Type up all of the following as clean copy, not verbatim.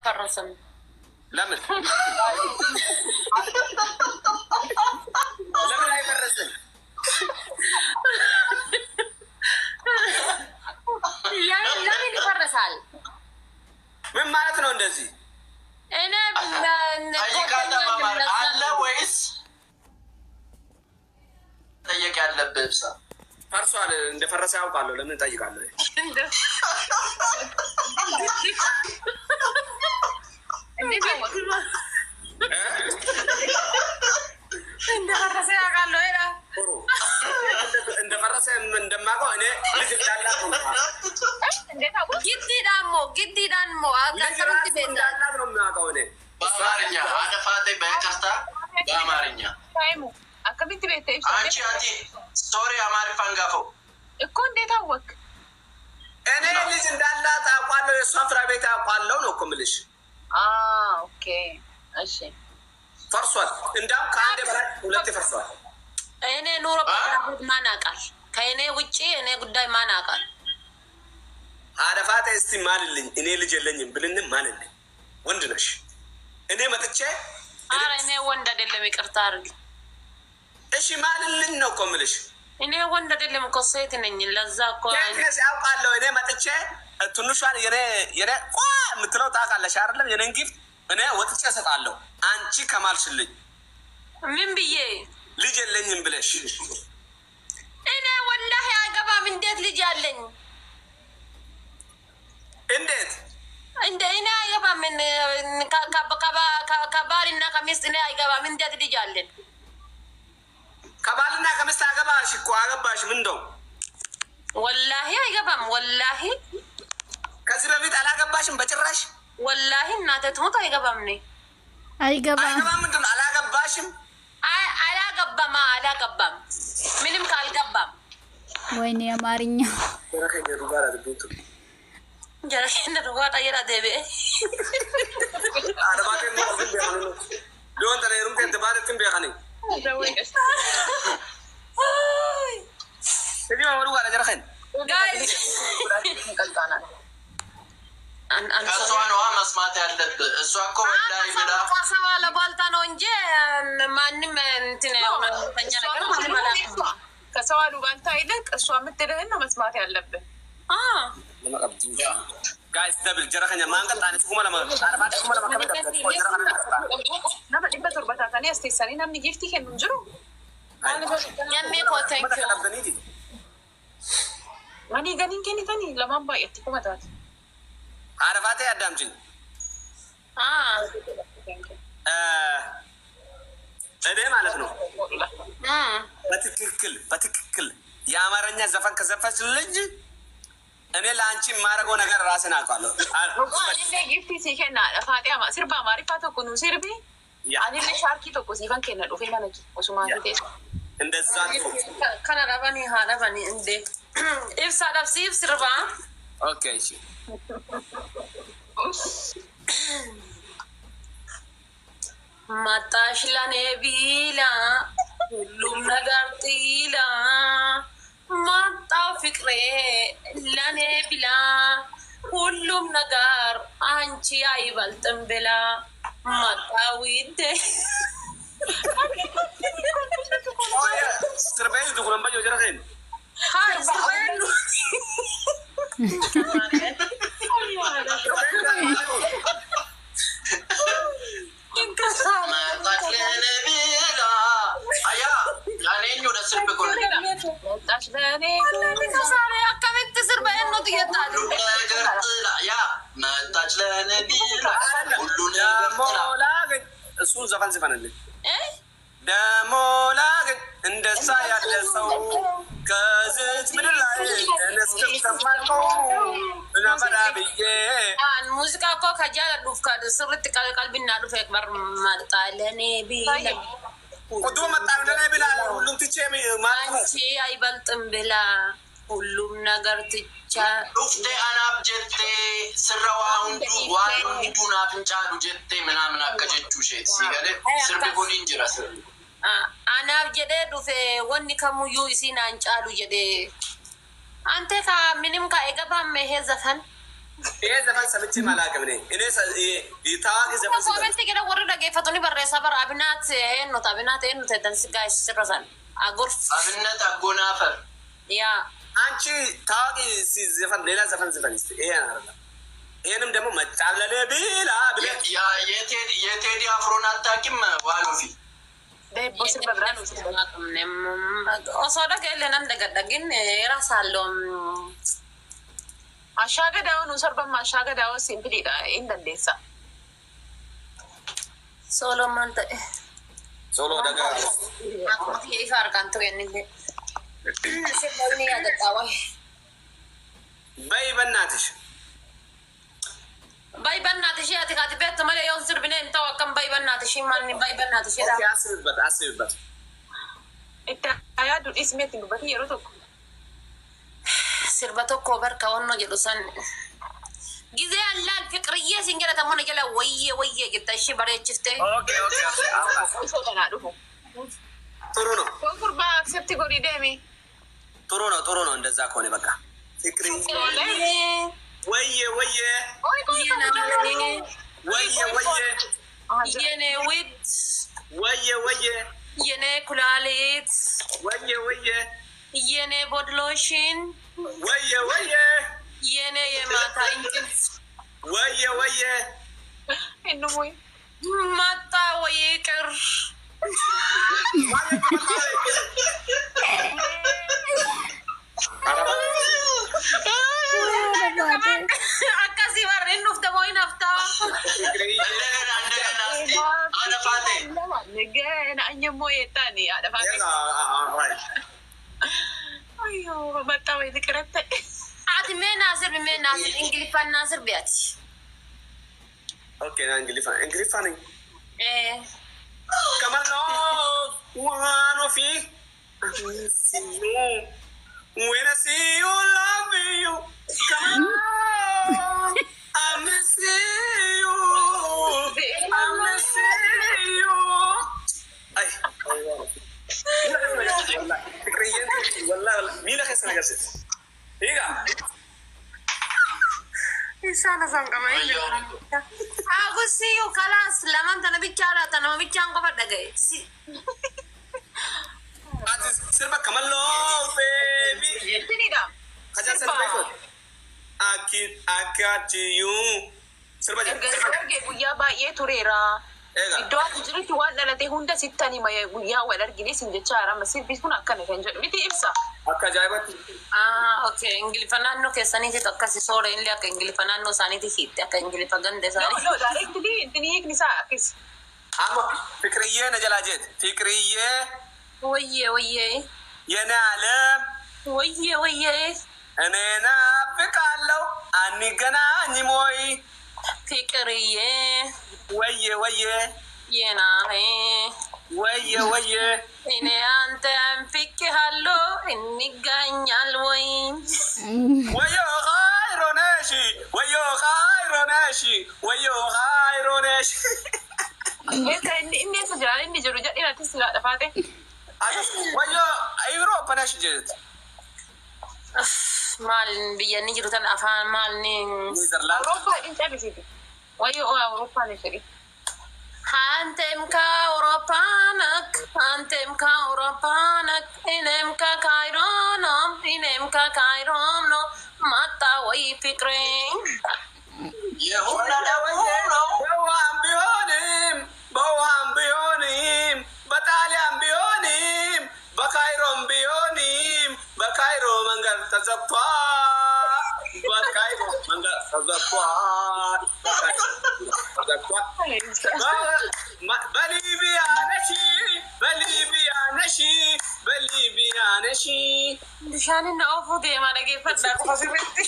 ፈረሰም ለምን ለምን አይፈረስም? ለምን ይፈረሳል? ምን ማለት ነው እንደዚህ? እኔ አለ ወይስ ጠየቅ ያለብህ ብሳ ፈርሷል። እንደፈረሰ ያውቃለሁ። ለምን እጠይቃለሁ? እንደፈረሰ ያውቃለሁ። እንደፈረሰ እንደማውቀው እኔ ልጅ እንዳላት ነው። ግዲ ዳሞ እንዳላት ነው የማውቀው እኔ። በአማርኛ አደፋቴ በይቅርታ በአማርኛ አንቺ ስቶሪ አማሪፍ አንጋፈው እኮ እንዴት አወቅ? እኔ ልጅ እንዳላት አውቃለሁ። የእሷን ፍራ ቤት አውቃለሁ ነው እኮ የምልሽ። ኦኬ እሺ። ፈርሷል። እንዳውም ከአንድ በላይ ሁለት ፈርሷል። እኔ ኑሮ ማን አውቃል? ከእኔ ውጭ እኔ ጉዳይ ማን አውቃል? አደፋቴ እስቲ ማልልኝ። እኔ ልጅ የለኝም ብልንም ማልልኝ። ወንድ ነሽ። እኔ መጥቼ ኧረ እኔ ወንድ አይደለም ይቅርታ አድርጊ። እሺ ማልልኝ ነው እኮ የምልሽ። እኔ ወንድ አይደለም እኮ ሴት ነኝ። ለዛ እኮ ያውቃለሁ። እኔ መጥቼ ትንሿን የኔ የምትለው ታውቃለሽ አይደለም? የኔን ጊፍት እኔ ወጥቼ እሰጣለሁ። አንቺ ከማልሽልኝ ምን ብዬ ልጅ የለኝም ብለሽ እኔ ወላሂ አይገባም። እንዴት ልጅ አለኝ? እንዴት እንደ እኔ አይገባም። ከባልና ከሚስት እኔ አይገባም። እንዴት ልጅ አለን? ከባልና ከሚስት አገባሽ እኮ አገባሽ። ምን እንደው ወላሂ አይገባም። ወላሂ ከዚህ በፊት አላገባሽም በጭራሽ። ወላሂ እናቴ ትሞት አይገባም። ነኝ አይገባም። ምንድን ነው አላገባሽም? አላገባም ምንም ካልገባም። ወይኔ አማርኛ ጀረከነ ሩጋታ የራ ደቤ አረባቴ ነው ሊሆን ተነሩም ተባለትን ቢያኸኒ እዚህ ማወሩ ጋር ጀረከን ጋይስ ከእሷ ነዋ መስማት ያለብህ። እሷ እኮ ወላሂ ብላ ከሰዋ ለባልታ ነው እንጂ ማንም እንትን ከሰው አሉባልታ ይልቅ እሷ የምትልህን ነው መስማት ያለብህ። ጋይስ ደብል ጀረከኛ ማንቀጣን ስኩማ ለማ አረባቴ ስኩማ ለማ ከበደ nama dhibba torbatatanii as teessanii namni giftii kennu hin jiru. Manii ganiin kennitanii lamaan baay'atti kuma taate. አረፋቴ አዳምጪኝ። እኔ ማለት ነው በትክክል የአማርኛ ዘፈን ከዘፈች ልጅ እኔ ለአንቺ የማደርገው ነገር ራስን አውቃለሁ። giftii sii kennaadha Faaxiyaa sirba Amaariffaa tokko nu sirbi anillee shaarkii tokko siifan kenna dhufee mana osumaan teessa. እንደዛ kana dhabani haa dhabani እንዴ ibsa dhabsiif sirba. ኦኬ እሺ መጣሽ ለኔ ቢላ ሁሉም ነገር ጢላ መጣው ፍቅሬ ለኔ ቢላ ሁሉም ነገር አንቺ አይበልጥም ብላ መጣዊት ስርበይ ድኩረን ባዮ ጀረከን ሃይ ስርበሉ እሱን ዘፈን ዝፈንልኝ ደሞላ ግን እንደዛ ያለ ሰው ከዚች ምድር ላይ ተነስተው ተማልቀው ለፈራ ብዬ ሙዚቃ እኮ ከጃለዱፍ ስርት ቀልቢና ዱፍ የክበር መጣ ለኔ ቢላ ቁጡ መጣ ለኔ ቢላ ሁሉም ትቼ አንቺ አይበልጥም ብላ ሁሉም ነገር ትቻ ዱፍቴ አናብ ጀቴ ስራዋ ሁንዱ ዋን ሁንዱ ናፍንጫሉ ጀቴ ምናምን አከጀቹ ሼት ሲገለ ስርብ ጉን እንጅራ ስርብ አናብ ጀዴ ዱፌ ወኒ ከሙዩ ኢሲን አንጫሉ ጀዴ አንተ ካ ምንም ካ አይገባም ይሄ ዘፈን إيه زمان سمعتي ملاك مني إني يتاعي زمان سمعتي كده ورد جيفتوني برا صبر أبنات إنه تدنس جاي سرسان أغرف أبنات أغنافر يا أنتي تاعي زفن ليلا زفن إيه أنا هذا إيه نمدمو ما تعال لي بيلا يا يتيدي أفرونات تاكم والوفي بوسر ببران أصدق اللي نندقدقين راسالهم Ashaga daw nung sarba mashaga daw simply da in the desa. Solo man Solo daga. Ako makikifar kanto yan hindi. Siya ni ada taway. Bay bannatish. Bay bannatish ya tikati bet mala yon sir binen tawa kam bay bannatish man ni bay bannatish ya. Okay, asib bat. Ita aya du ismet ngubati yero to. Sirbato cover kawanno jedusan. Gize Allah fikriye singera tamona jala waye gitashi bare chifte. Okay. So na duho. Turuno. Ko kurba accept gori demi. Turuno እንደዛ ከሆነ በቃ ፍቅሪ ወየ Oy ko yene wit ወየ yene kulalit ወየ yene bodloshin ወየ yene yemata injils ወየ enu moy. mata wayikir akasi warren nufta moy nafta Ada Fateh. Negen anya moy etani ada Fateh. Ayo bata way dikrete. ati me nasir ingilifan nasir biati Okay, na Ingilifan. Come on, one of you. When I see you, love you. Come on, I miss you. Ay, والله مين أخي سنة قصير هيجا Isana sang kamay. Ako siyo kalas laman tana bicara tana bicara ko padagay. Ati sirba kamal lo baby. Tini da. Kaja sirba ko. Akati yung sirba jan. Erge guyyaa baay'ee tureera. Iddoo aku jirutti waan dhalate hunda sittani maya guyyaa wal argine sin jechaara masirbi kun akkana kan jedhu miti ibsa. Akka ajaa'ibatti. Okay. Ingilifa naannoo keessaniiti akkasi soora illee akka ingilifa naannoo isaaniiti hiitti akka ingilifa ganda isaanii. No, directly intini hiikni isaa akkis. Amma fikriyyee na jalaa jeet. Fikriyyee. Wayyee. Yana alam. Wayyee. እኔ ናፍቃለሁ አንገናኝም ፍቅርዬ ወየ የናሄ ወየ እኔ አንተን ፍቅሃለሁ እንገኛል ወይ ወዮ ኻይሮ ነሽ inni isa jira inni jiru jedhee ati silaa dhafaate. ወዮ Awuroopa ነሽ ጀት maal biyyanni jiru tan afaan maal ni Awurooppaa hin cabisiiti. Wayyoo Awurooppaa ni fedhi. Hantem ka Europanak inem ka Kairon no mata way fikring Yehuna dawo በውሃም ቢሆንም በጣሊያን ቢሆንም በካይሮም ቢሆንም በካይሮ መንገድ ተዘግቷል። በሊቢያ ነሽ bishaanina ofuu deemaa dhageeffadhaa qofa sirriitti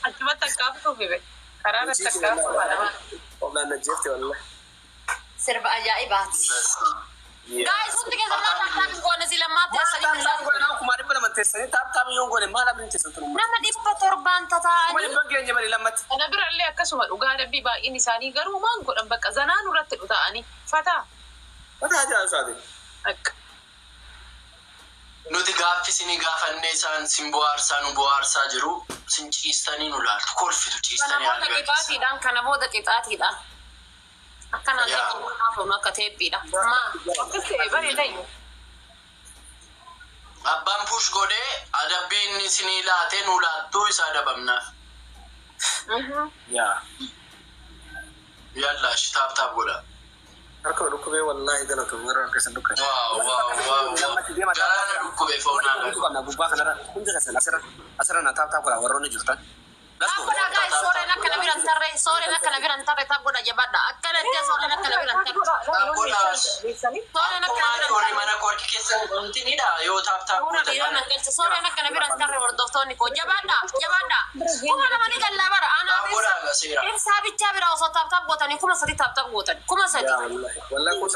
Achumatti akkaaftuu fibe. Karaa irratti akkaaftuu fadhamaa. Oblaan najjeetti wallah. sirba ajaa'ibaati. Guys, hundi keessatti taaptaan goone si lammaatti asanii nama 700 tataa'anii Kana birallee akkasuma dhugaa dabbii baay'een isaanii garuu maan godhan bakka zanaan irratti dhuta'anii fataa. Akka. nuti gaafa gaaffii isinii gaafannee isaan sin bohaarsaa nu bohaarsaa jiru sin ciistanii nu laaltu kolfitu ciistanii Kana booda qixaatiidhaan kana booda qixaatiidhaan. Akkana ta'e akka teephiidha. Akkasii bareedayyuu. Abbaan push godhee adabbiin isinii laatee nu laattuu isa adabamnaaf. Yaa. Yallaash taap godha. Harka dhukkubee wallaahi galatu warra keessa dukkan. Waaw. Garaana dhukkubee foonaa Kana gubbaa kanarra hundi keessa asirra na taap godha warroonni jirtan. Taap godha guys, sooreen akka na biran tarree taap godha jabaadha. Akkana itti sooreen akka na biran tarree. Sooreen akka na biran warri mana korki keessa wantinidha yoo taap godha. Sooreen akka na biran tarree hordoftoonni koo jabaadha. Kuma nama ni gallaa bara. Taap godha gaseera. Ibsaa bichaa bira osoo taap gootanii kuma sadi taap gootan. Kuma sadi. Wallaahi kun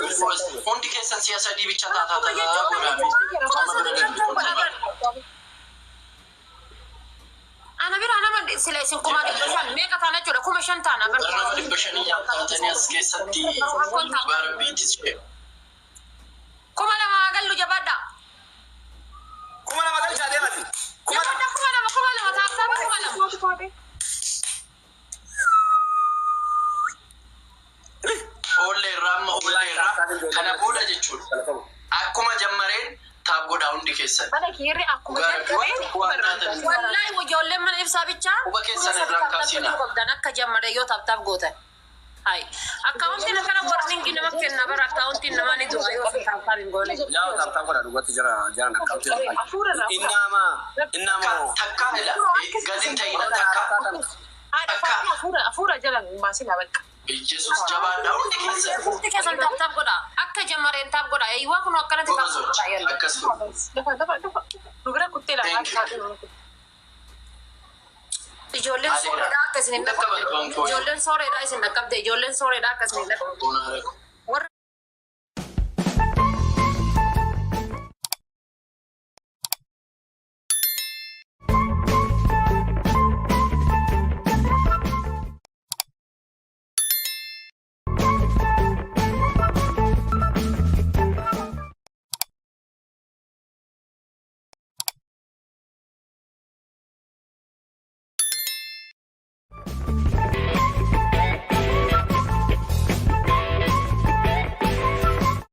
Hundi keessan siya sadii bicha taataa Ana bira nama sila isin kuma dibbasan meeqa taana jechuudha kuma shan taana Nama dhibba shanii nyaataatanii as keessatti bara biitis fee. kuma lama gallu jabaadha. kuma lama galchaa deemati. Jabaadha kuma lama taap kuma lama. Olleerraa kana booda jechuudha. Akkuma jammareen taap godhaa hundi keessan. Mana kiirri akkuma Wallahi ijoolleen mana ibsaa bichaa. Quba keessan irraa kaasina. Akka jammaree yoo taap gootan. Hai. Akkaawuntiin akkana warningi nama kenna bara akkaawuntiin nama ni du'a yoo taap hin goone. Yaa taap godha dhugatti jira akkaawuntiin. Innama Takkaa ila gaziin ta'ina takkaa. Afuura jalan maasina bakka. Yesus jabaadha hundi keessan. Hundi keessan taap godha. Akka jammareen taap godha. Eeyyuu kun akkanatti taap godha. Akkas Nu bira kuttee lamaa. Ijoolleen sooreedhaa akka isin hin dhaqqabde. Ijoolleen sooreedhaa isin dhaqqabde. Ijoolleen sooreedhaa akka isin hin dhaqqabde. godha.